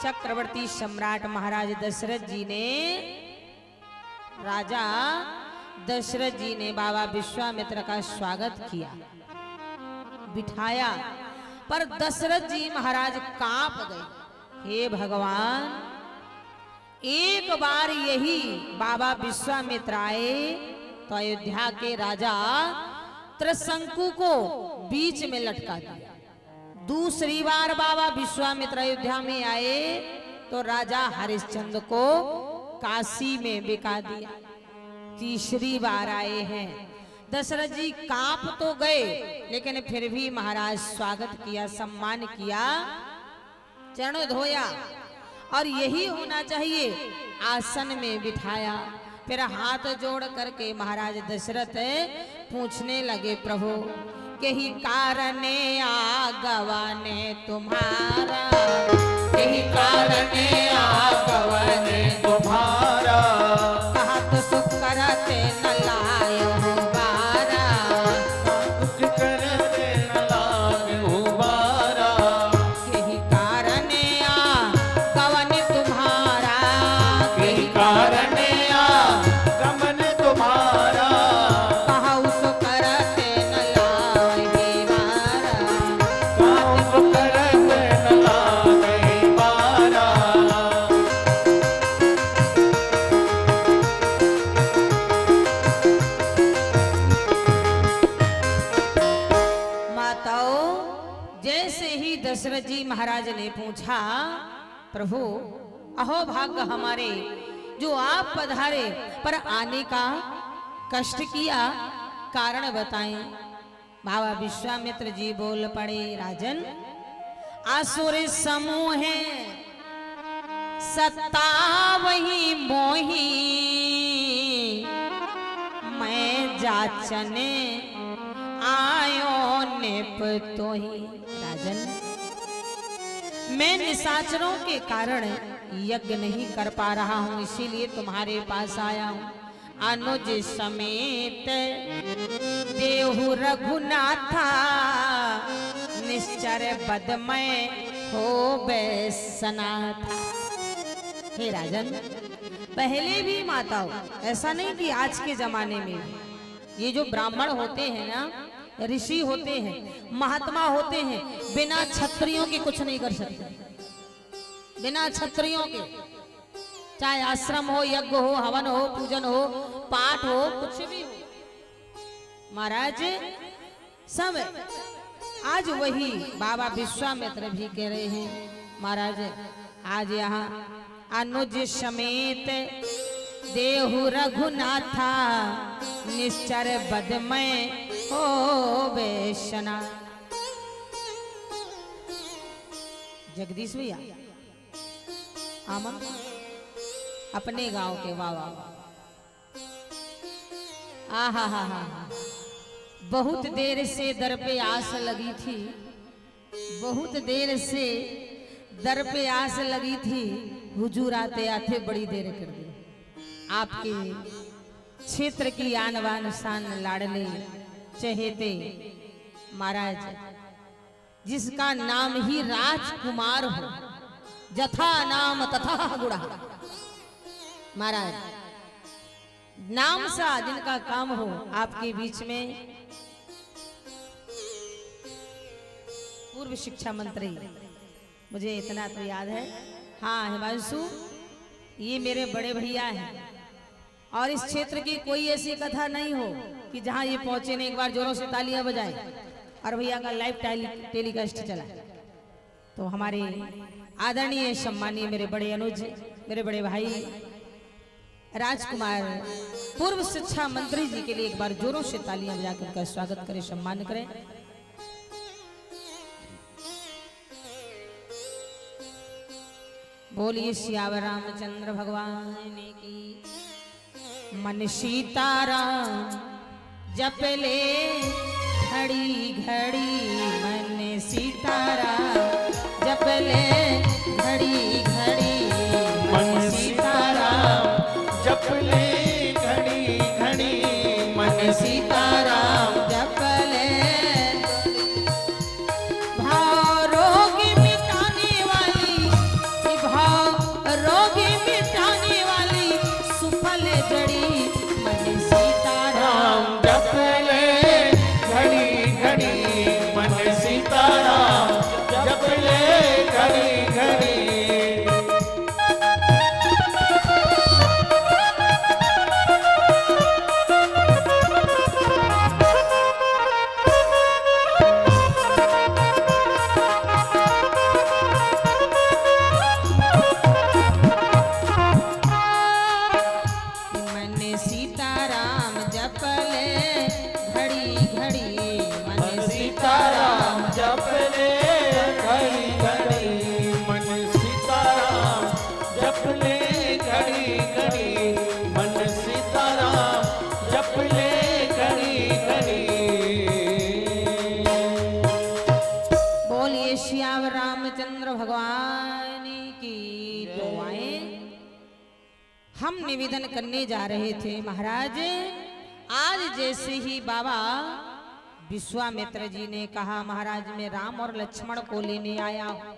चक्रवर्ती सम्राट महाराज दशरथ जी ने, राजा दशरथ जी ने बाबा विश्वामित्र का स्वागत किया, बिठाया, पर दशरथ जी महाराज कांप गए। हे भगवान, एक बार यही बाबा विश्वामित्र आए तो अयोध्या के राजा त्रिशंकु को बीच में लटका दिया। दूसरी बार बाबा विश्वामित्र अयोध्या में आए तो राजा हरिश्चंद्र को काशी में बिका दिया। तीसरी बार आए हैं, दशरथ जी कांप तो गए, लेकिन फिर भी महाराज स्वागत किया, सम्मान किया, चरण धोया, और यही होना चाहिए, आसन में बिठाया। फिर हाथ जोड़ करके महाराज दशरथ पूछने लगे, प्रभु यही कारणे आगवाने तुम्हारा, यही कारणे आगवाने तुम्हारा, कहा तो सुख करते न लायो बारा, सुख करते न लायो बारा, यही कारणे आगवाने तुम्हारा, यही कारणे आगवाने तुम्हारा, कहा सुख करते न लायो बारा, कहा सुख करते न लायो बारा। जैसे ही दशरथ जी महाराज ने पूछा, प्रभु अहो भाग्य हमारे जो आप पधारे, पर आने का कष्ट किया, कारण बताएं। बाबा विश्वामित्र जी बोल पड़े, राजन आसुर समूह है, सत्ता वही मोही, मैं जाचने आयो निप तो ही। राजन मैं निशाचरों के कारण यज्ञ नहीं कर पा रहा हूं, इसीलिए तुम्हारे पास आया हूं। अनुज समेत देहु रघुनाथा, निश्चर बदमय हो बैसनाथा। हे राजन, पहले भी माताओं, ऐसा नहीं कि आज के जमाने में, ये जो ब्राह्मण होते हैं ना, ऋषि होते हैं, महात्मा होते हैं, बिना क्षत्रियों के कुछ नहीं कर सकते। बिना क्षत्रियों के, चाहे आश्रम हो, यज्ञ हो, हवन हो, पूजन हो, पाठ हो, कुछ भी हो, महाराज सब। आज वही बाबा विश्वामित्र भी कह रहे हैं, महाराज आज यहाँ अनुज समेत देहु रघुनाथा, निश्चर बदमय हो बेशना। जगदीश भैया आमन अपने गांव के, वाह वाह, आहा हा हा, बहुत देर से दर पे आस लगी थी, बहुत देर से दर पे आस लगी थी, हुजूर आते आते बड़ी देर कर दी। आपके क्षेत्र की आन बान शान लाडले चहेते महाराज, जिसका नाम ही राजकुमार हो, जथा नाम तथा गुड़ा, महाराज नाम सा जिनका काम हो, आपके बीच में पूर्व शिक्षा मंत्री, मुझे इतना तो याद है, हाँ हिमांशु, ये मेरे बड़े भैया हैं, और इस क्षेत्र की कोई ऐसी कथा नहीं हो कि जहां ये पहुंचे ने एक बार जोरों से तालियां बजाए और भैया का लाइव टेलीकास्ट चला। तो हमारे आदरणीय सम्मानीय मेरे बड़े अनुज, मेरे बड़े भाई राजकुमार पूर्व शिक्षा मंत्री जी के लिए एक बार जोरों से तालियां बजाकर उनका स्वागत करें, सम्मान करें। बोलिए सियावर रामचंद्र भगवान की। मन सीताराम जप ले घड़ी घड़ी, मन सीताराम जप ले घड़ी घड़ी, मन सीताराम जप ले घड़ी घड़ी, मन सीताराम जप ले। भाव रोग मिटाने वाली, भगवान की दुआएं हम निवेदन करने जा रहे थे। महाराज आज जैसे ही बाबा विश्वामित्र जी ने कहा, महाराज मैं राम और लक्ष्मण को लेने आया हूं,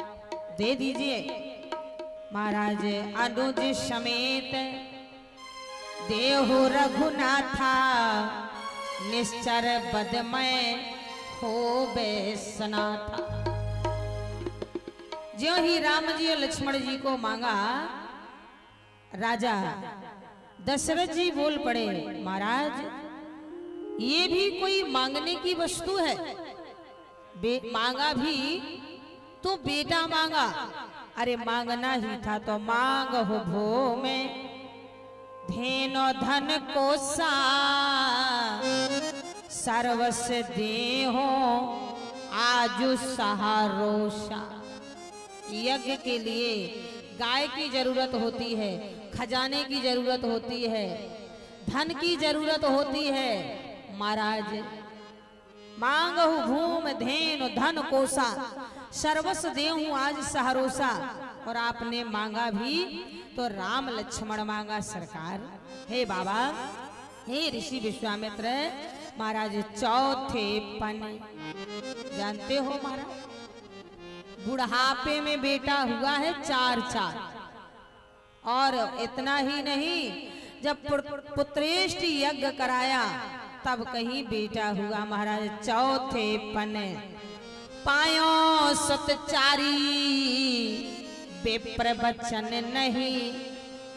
दे दीजिए। महाराज अनुज समेत देहु रघुनाथा, निश्चर बदमय हो बेसनाथा। ज्यों ही राम जी और लक्ष्मण जी को मांगा, राजा दशरथ जी बोल पड़े, महाराज ये भी कोई मांगने की वस्तु है? मांगा भी तो बेटा मांगा। अरे मांगना ही था तो मांग हो भो में धेनो धन को सा, सर्वस्व देहो आजु सहारोषा। यज्ञ के लिए गाय की जरूरत होती है, खजाने की जरूरत होती है, धन की जरूरत होती है। महाराज मांगहु भूम धेनु धन कोसा, सर्वस्व देहु आज सहारोसा। और आपने मांगा भी तो राम लक्ष्मण मांगा सरकार। हे बाबा, हे ऋषि विश्वामित्र, महाराज चौथे पन जानते हो महाराज, बुढ़ापे में बेटा हुआ है 4-4। और इतना ही नहीं, जब पुत्रेष्ट यज्ञ कराया तब कहीं बेटा हुआ। महाराज चौथे पने पायो सतचारी, विप्र बचन नहीं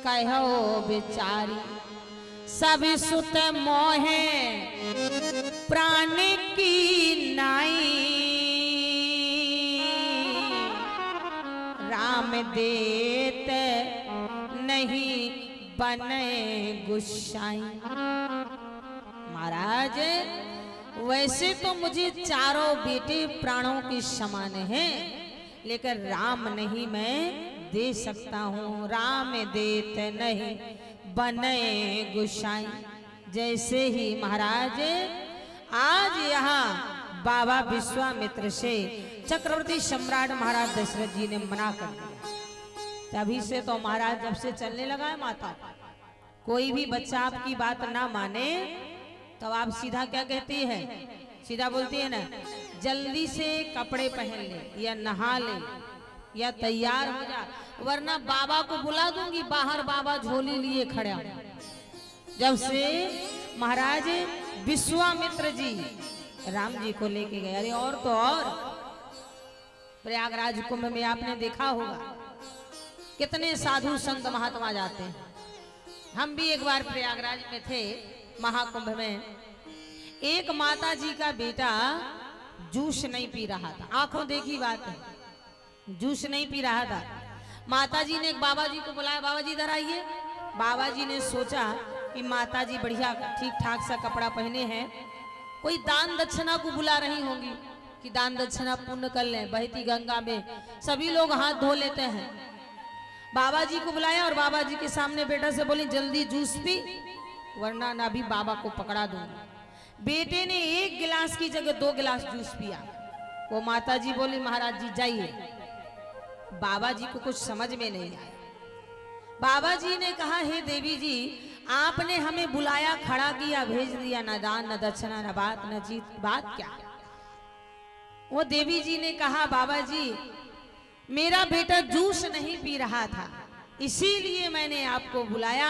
कहो बिचारी। सब सुत मोहे प्राण की नाई, राम देते नहीं बने गुस्साई। महाराज वैसे तो मुझे चारों बेटे प्राणों के समान हैं, लेकिन राम नहीं मैं दे सकता हूँ। राम देते नहीं बने गुस्साई। जैसे ही महाराज आज यहाँ बाबा विश्वामित्र से चक्रवर्ती सम्राट महाराज दशरथ जी ने मना कर दिया, तभी से तो महाराज जब से चलने लगा है माता, कोई भी बच्चा आपकी बात ना माने तो आप सीधा क्या कहती है? सीधा बोलती है ना, जल्दी से कपड़े पहन ले या नहा ले या तैयार हो जा, वरना बाबा को बुला दूंगी बाहर, बाबा झोली लिए खड़ा। जब से महाराज विश्वामित्र जी राम जी को लेके गए, अरे और तो और प्रयागराज कुंभ में आपने देखा होगा कितने साधु संत महात्मा जाते हैं। हम भी एक बार प्रयागराज में थे महाकुंभ में। एक माता जी का बेटा जूस नहीं पी रहा था, आंखों देखी बात है, जूस नहीं पी रहा था। माता जी ने एक बाबा जी को बुलाया, बाबा जी इधर आइए। बाबा जी ने सोचा कि माता जी बढ़िया ठीक ठाक सा कपड़ा पहने हैं, कोई दान दक्षिणा को बुला रही होंगी कि दान दक्षिणा पुण्य कर लें। बहती गंगा में सभी लोग हाथ धो लेते हैं। बाबा जी को बुलाया और बाबा जी के सामने बेटा से बोली, जल्दी जूस पी वरना ना भी बाबा को पकड़ा दूंगा। बेटे ने 1 गिलास की जगह 2 गिलास जूस पिया। वो माता जी बोली, महाराज जी जाइए। बाबा जी को कुछ समझ में नहीं आया। बाबा जी ने कहा, हे देवी जी, आपने हमें बुलाया, खड़ा किया, भेज दिया, न दान न दक्षिणा न बात न जीत, बात क्या? वो देवी जी ने कहा, बाबा जी मेरा बेटा जूस नहीं पी रहा था, इसीलिए मैंने आपको बुलाया,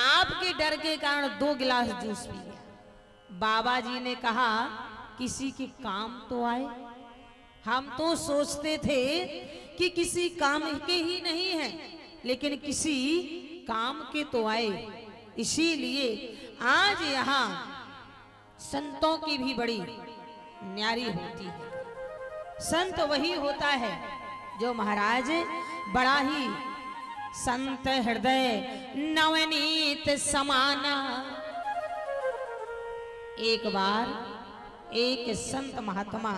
आपके डर के कारण 2 गिलास जूस पी गया। बाबा जी ने कहा, किसी के काम तो आए। हम तो सोचते थे कि किसी काम के ही नहीं है, लेकिन किसी काम के तो आए। इसीलिए आज यहाँ संतों की भी बड़ी न्यारी होती है। संत वही होता है जो महाराज बड़ा ही संत हृदय नवनीत समाना। एक बार एक संत महात्मा,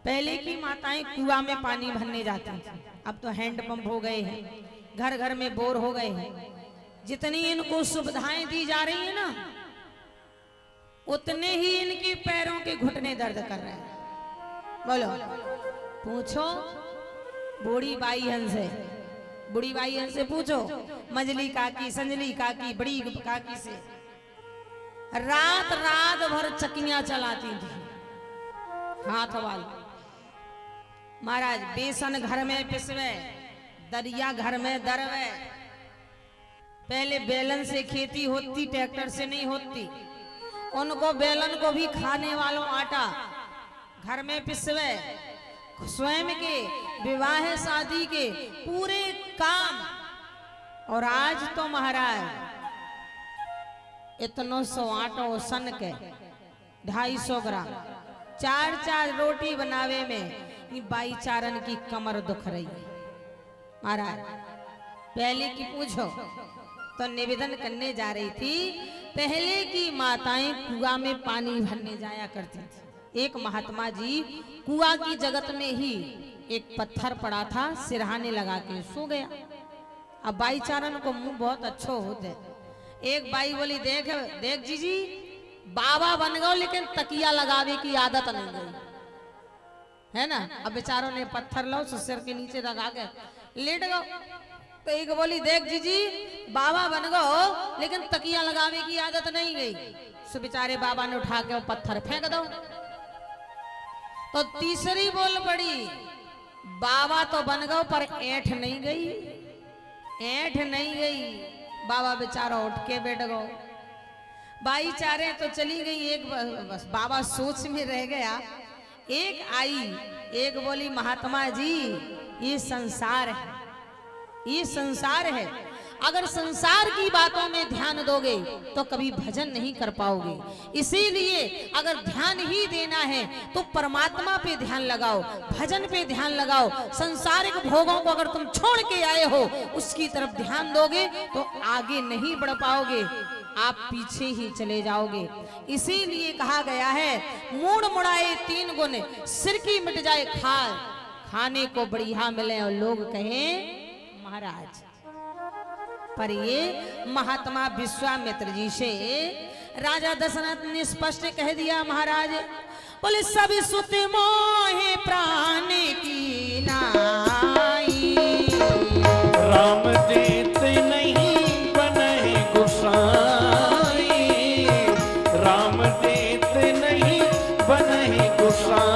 पहले की माताएं कुआं में पानी भरने जाती थी, अब तो हैंडपंप हो गए हैं, घर घर में बोर हो गए हैं। जितनी इनको सुविधाएं दी जा रही है ना, उतने ही इनके पैरों के घुटने दर्द कर रहे हैं। बोलो, पूछो बूढ़ी बाई हंस है, बूढ़ी बाई हंस से पूछो, मजली काकी, संजली काकी, बड़ी काकी से रात रात भर चकियां चलाती थी हाथ वाली। महाराज बेसन घर में पिसवे, दरिया घर में दरवे। पहले बेलन से खेती होती, ट्रैक्टर से नहीं होती। उनको बेलन को भी खाने वालों आटा घर में पिसवे। स्वयं के विवाह शादी के पूरे काम। और आज तो महाराज इतनो सो आटो सन के 250 ग्राम 4 रोटी बनावे में बाई चारन की कमर दुख रही है। महाराज पहले की पूछो तो निवेदन करने जा रही थी। पहले की माताएं कुआं में पानी भरने जाया करती थी। एक महात्मा जी कुआं की जगत में ही एक पत्थर पड़ा था, सिरहाने लगा के सो गया। अब बाई चारन को मुंह बहुत अच्छो होते। एक बाई बोली, देख देख जीजी बाबा बन गए लेकिन तकिया लगावे की आदत नहीं गई है ना। अब बेचारों ने पत्थर लो सिर के नीचे लगा के लेट गो। तो एक बोली, देख जीजी बाबा बन गो लेकिन तकिया लगावे की आदत नहीं गई। सो बेचारे बाबा ने उठा के वो पत्थर फेंक दो। तो तीसरी बोल पड़ी, बाबा तो बन गो पर ऐठ नहीं गई, ऐठ नहीं गई। बाबा बेचारा उठ के बैठ गो। बाई चारे तो चली गई, एक बस बाबा सोच में रह गया। एक आई, एक बोली, महात्मा जी ये संसार है, ये संसार है। अगर संसार की बातों में ध्यान दोगे तो कभी भजन नहीं कर पाओगे। इसीलिए अगर ध्यान ही देना है तो परमात्मा पे ध्यान लगाओ, भजन पे ध्यान लगाओ। संसारिक भोगों को अगर तुम छोड़ के आए हो उसकी तरफ ध्यान दोगे तो आगे नहीं बढ़ पाओगे, आप पीछे ही चले जाओगे। इसीलिए कहा गया है, मूड मुड़ाए 3 गुण, सिर की मिट जाए खाल, खाने को बढ़िया मिले और लोग कहें महाराज। पर ये महात्मा विश्वामित्र जी से राजा दशरथ ने स्पष्ट कह दिया। महाराज बोले, सब सुत मोहे प्राण की नाई, राम देत नहीं बने गुसाई, राम देत नहीं बने गुसाई।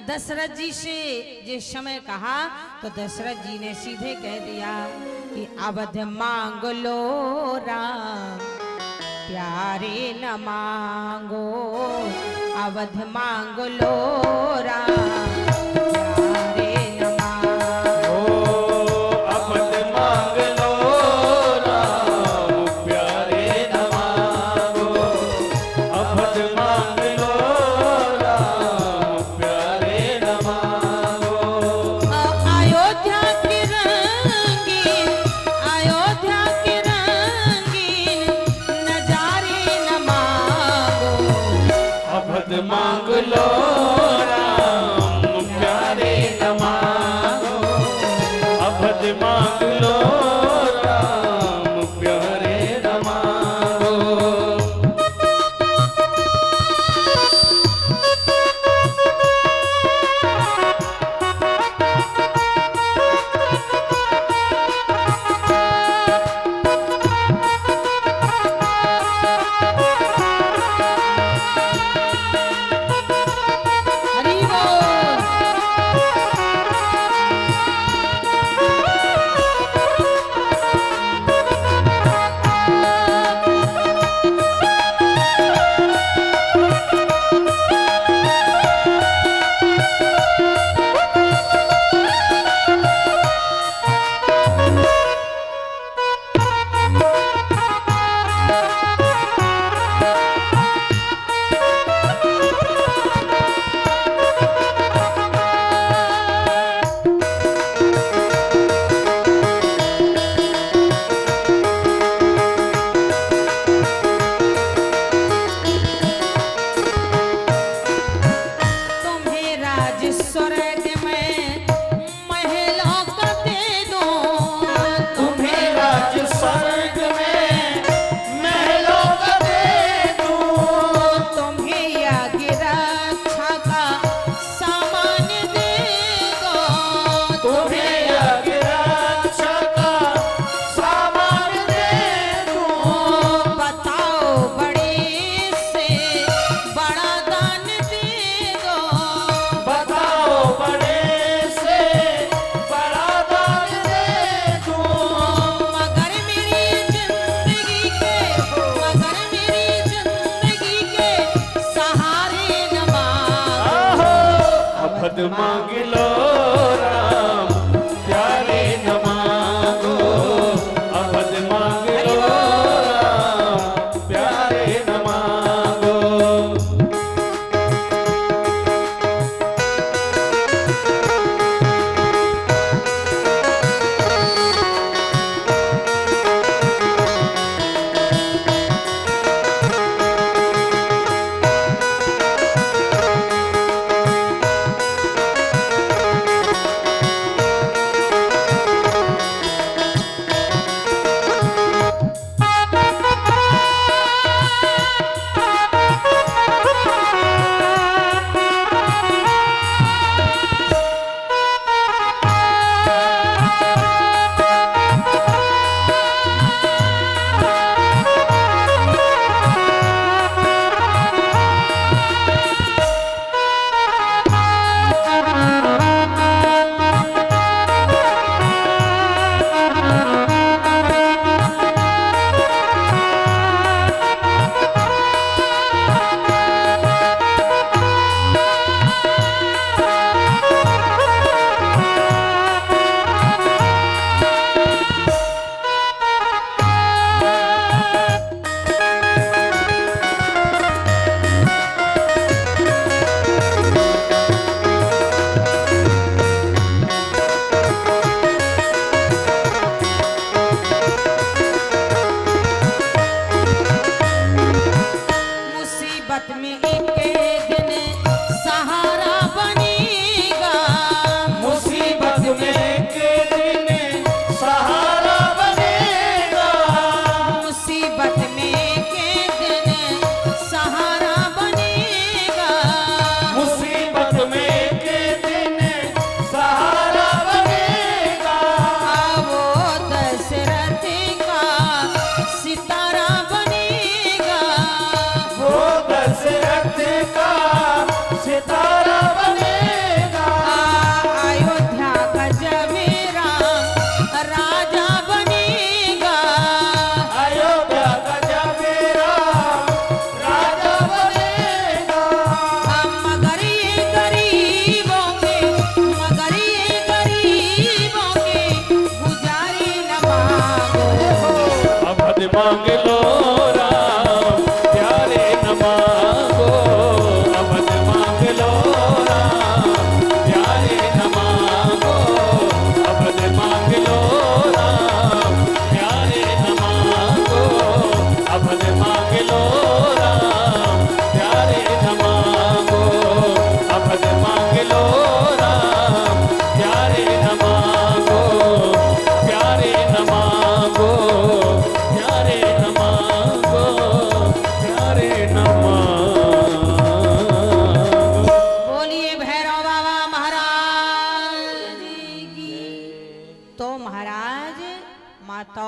दशरथ जी से जिस समय कहा तो दशरथ जी ने सीधे कह दिया कि अवध मांग लो राम प्यारे न मांगो, अवध मांग लो राम प्यारे न मांगो, अवध मांग लो राम प्यारे न मांगो, अवध मांग लो राम प्यारे न मांगो। अयोध्या की रंगीन, अयोध्या की रंगीन नजारे न मांगो, अवध मांग लो राम प्यारे न मांगो, अवध मांग लो राम प्यारे न मांगो। अभद मांग लो राम प्यारे न मांगो, अभद मांग लो राम प्यारे न मांगो। मुसीबत में एक दिन सहारा बनेगा, मुसीबत में के दिन सहारा बनेगा, मुसीबत में एक दिन सहारा बनेगा, मुसीबत में के दिन सहारा बनेगा। वो दशरथ का सितारा बनेगा, वो दशरथ का सितारा बनेगा, अयोध्या का जब राम राजा बनेगा, अयोध्या का जब राम राजा बनेगा। मगर ये गरीबों के, मगर ये गरीबों के गुजारी न मांगो, अभद मांग लो